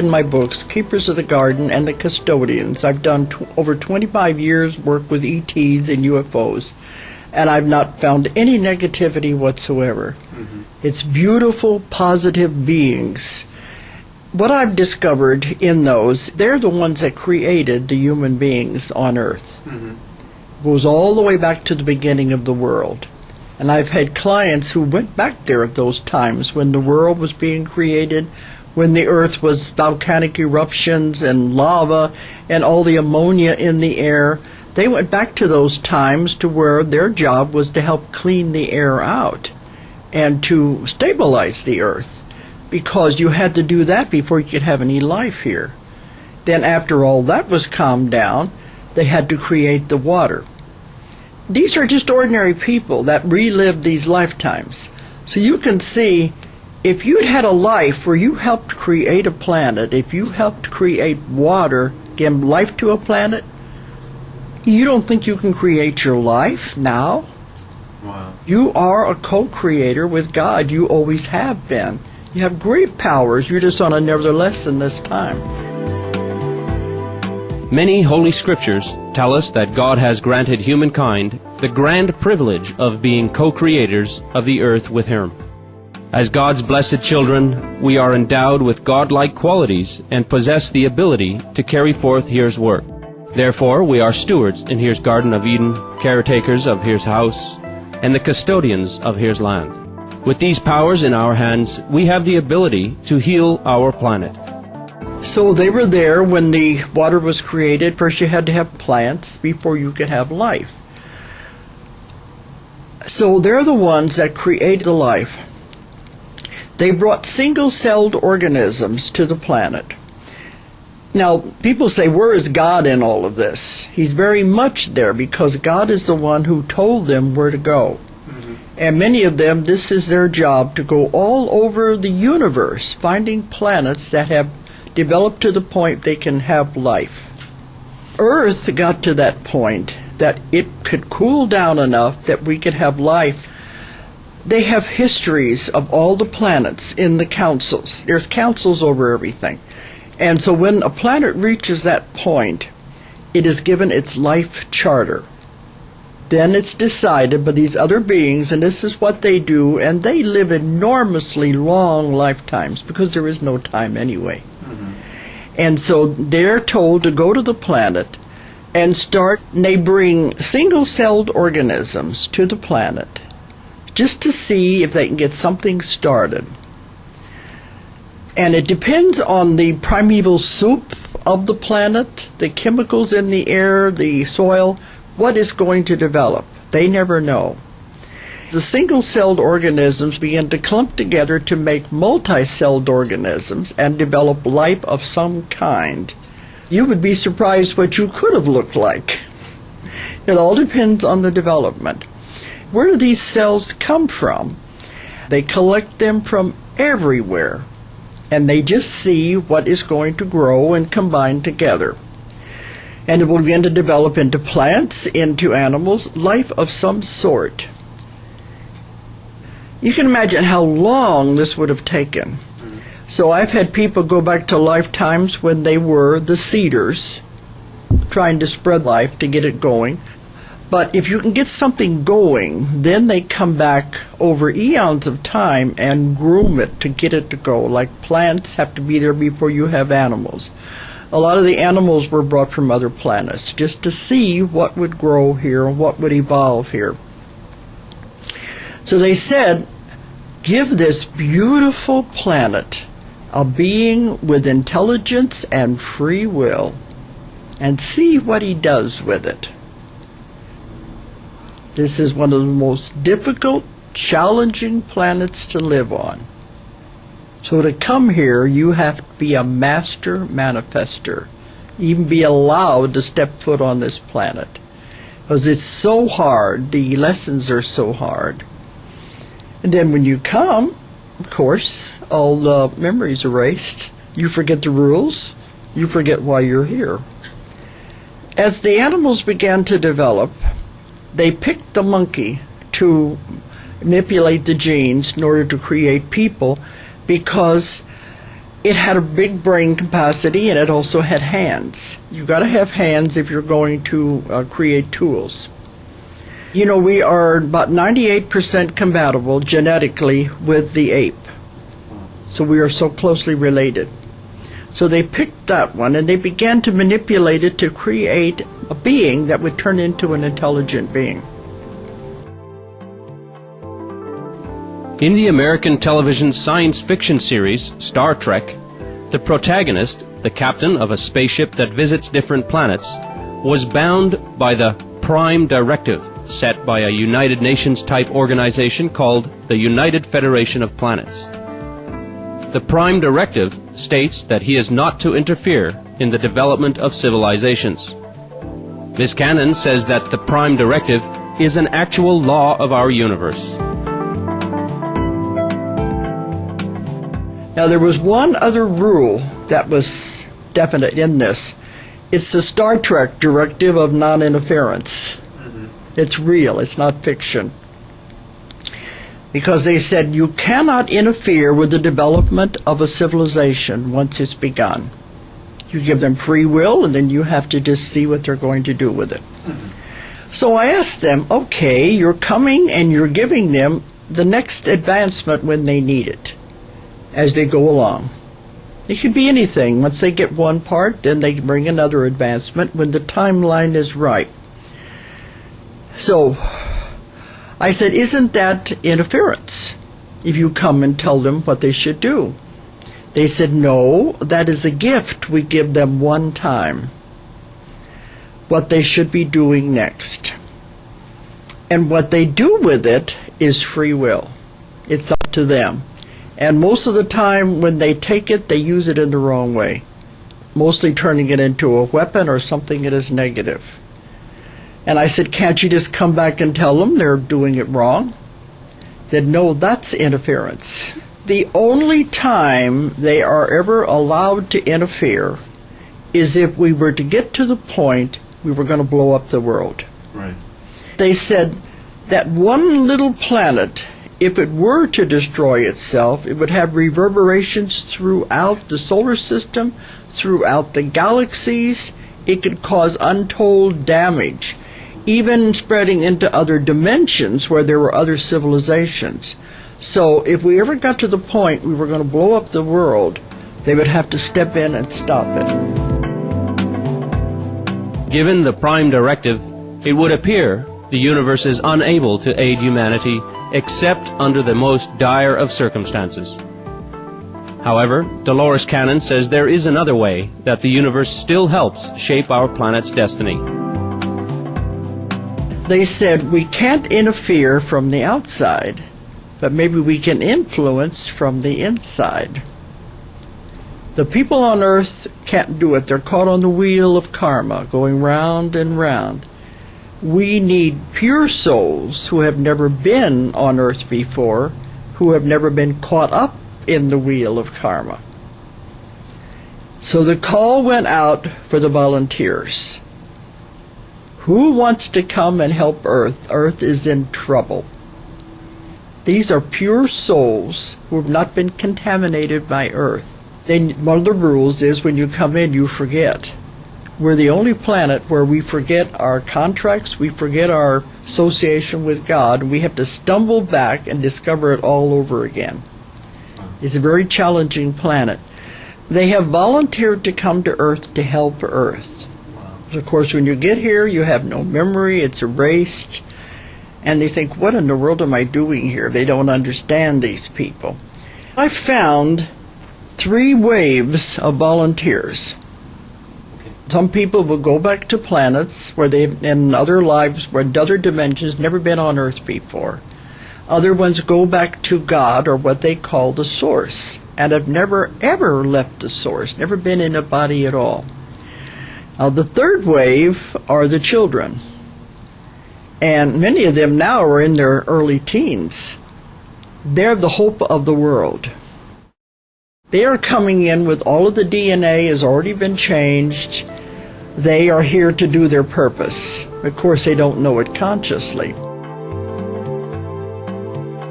In my books, Keepers of the Garden and the Custodians, I've done over 25 years work with ETs and UFOs, and I've not found any negativity whatsoever. Mm-hmm. It's beautiful, positive beings. What I've discovered in those, they're the ones that created the human beings on Earth. Mm-hmm. It goes all the way back to the beginning of the world. And I've had clients who went back there at those times when the world was being created, when the Earth was volcanic eruptions and lava and all the ammonia in the air. They went back to those times to where their job was to help clean the air out and to stabilize the Earth, because you had to do that before you could have any life here. Then after all that was calmed down, they had to create the water. These are just ordinary people that relived these lifetimes. So you can see, if you'd had a life where you helped create a planet, if you helped create water, give life to a planet, you don't think you can create your life now? Wow. You are a co-creator with God. You always have been. You have great powers. You're just on another lesson this time. Many Holy Scriptures tell us that God has granted humankind the grand privilege of being co-creators of the earth with Him. As God's blessed children, we are endowed with God-like qualities and possess the ability to carry forth His work. Therefore, we are stewards in His Garden of Eden, caretakers of His house, and the custodians of His land. With these powers in our hands, we have the ability to heal our planet. So they were there when the water was created. First you had to have plants before you could have life. So they're the ones that created the life. They brought single-celled organisms to the planet. Now, people say, where is God in all of this? He's very much there, because God is the one who told them where to go. Mm-hmm. And many of them, this is their job, to go all over the universe, finding planets that have developed to the point they can have life. Earth got to that point that it could cool down enough that we could have life. They have histories of all the planets in the councils. There's councils over everything. And so when a planet reaches that point, it is given its life charter. Then it's decided by these other beings, and this is what they do, and they live enormously long lifetimes because there is no time anyway. Mm-hmm. And so they're told to go to the planet and start, and they bring single-celled organisms to the planet just to see if they can get something started. And it depends on the primeval soup of the planet, the chemicals in the air, the soil, what is going to develop. They never know. The single-celled organisms begin to clump together to make multi-celled organisms and develop life of some kind. You would be surprised what you could have looked like. It all depends on the development. Where do these cells come from? They collect them from everywhere, and they just see what is going to grow and combine together. And it will begin to develop into plants, into animals, life of some sort. You can imagine how long this would have taken. So I've had people go back to lifetimes when they were the seeders, trying to spread life to get it going. But if you can get something going, then they come back over eons of time and groom it to get it to go. Like plants have to be there before you have animals. A lot of the animals were brought from other planets just to see what would grow here and what would evolve here. So they said, give this beautiful planet a being with intelligence and free will, and see what he does with it. This is one of the most difficult, challenging planets to live on. So to come here, you have to be a master manifester, even be allowed to step foot on this planet. Because it's so hard, the lessons are so hard. And then when you come, of course, all the memories erased. You forget the rules. You forget why you're here. As the animals began to develop, they picked the monkey to manipulate the genes in order to create people, because It had a big brain capacity, and it also had hands. You've got to have hands if you're going to create tools. You know, we are about 98% compatible genetically with the ape. So we are so closely related. So they picked that one, and they began to manipulate it to create a being that would turn into an intelligent being. In the American television science fiction series Star Trek, the protagonist, the captain of a spaceship that visits different planets, was bound by the Prime Directive set by a United Nations-type organization called the United Federation of Planets. The Prime Directive states that he is not to interfere in the development of civilizations. Ms. Cannon says that the Prime Directive is an actual law of our universe. Now, there was one other rule that was definite in this. It's the Star Trek Directive of Non-Interference. It's real. It's not fiction. Because they said you cannot interfere with the development of a civilization once it's begun. You give them free will, and then you have to just see what they're going to do with it. So I asked them, okay, you're coming and you're giving them the next advancement when they need it, as they go along. It could be anything. Once they get one part, then they bring another advancement when the timeline is right. So I said, isn't that interference if you come and tell them what they should do? They said, no, that is a gift we give them one time, what they should be doing next. And what they do with it is free will. It's up to them. And most of the time when they take it, they use it in the wrong way, mostly turning it into a weapon or something that is negative. And I said, can't you just come back and tell them they're doing it wrong? They said, no, that's interference. The only time they are ever allowed to interfere is if we were to get to the point we were going to blow up the world. Right. They said that one little planet, if it were to destroy itself, it would have reverberations throughout the solar system, throughout the galaxies. It could cause untold damage, even spreading into other dimensions where there were other civilizations. So if we ever got to the point we were going to blow up the world, they would have to step in and stop it. Given the Prime Directive, it would appear the universe is unable to aid humanity except under the most dire of circumstances. However, Dolores Cannon says there is another way that the universe still helps shape our planet's destiny. They said we can't interfere from the outside, but maybe we can influence from the inside. The people on earth can't do it. They're caught on the wheel of karma, going round and round. We need pure souls who have never been on earth before, who have never been caught up in the wheel of karma. So the call went out for the volunteers. Who wants to come and help Earth? Earth is in trouble. These are pure souls who have not been contaminated by Earth. One of the rules is when you come in, you forget. We're the only planet where we forget our contracts, we forget our association with God, and we have to stumble back and discover it all over again. It's a very challenging planet. They have volunteered to come to Earth to help Earth. Of course, when you get here, you have no memory, it's erased, and they think, what in the world am I doing here? They don't understand these people. I found 3 waves of volunteers. Some people will go back to planets where they've, in other lives, where other dimensions, never been on Earth before. Other ones go back to God, or what they call the source, and have never, ever left the source, never been in a body at all. Now, the 3rd wave are the children. And many of them now are in their early teens. They're the hope of the world. They are coming in with all of the DNA has already been changed. They are here to do their purpose. Of course, they don't know it consciously.